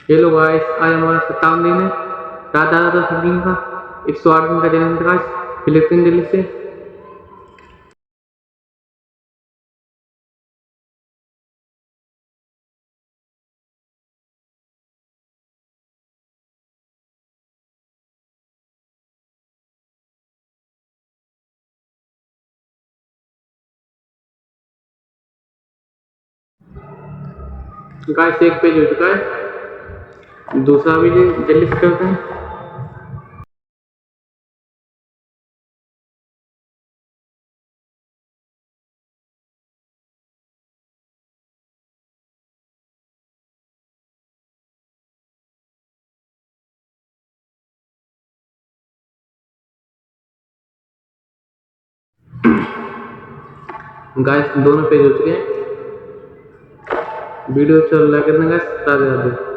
Hello guys, आज हमारा 57 दिन है राधा राधा संगीन का 108 दिन का जन्मदिन गाइस फिलिपिन दिल्ली से। गाइस एक पेज हो चुका है, दूसरा भी जल्दी से करते हैं। गाइस दोनों पेज हो चुके हैं। वीडियो अच्छा लगा करना गाइस, राधे राधे।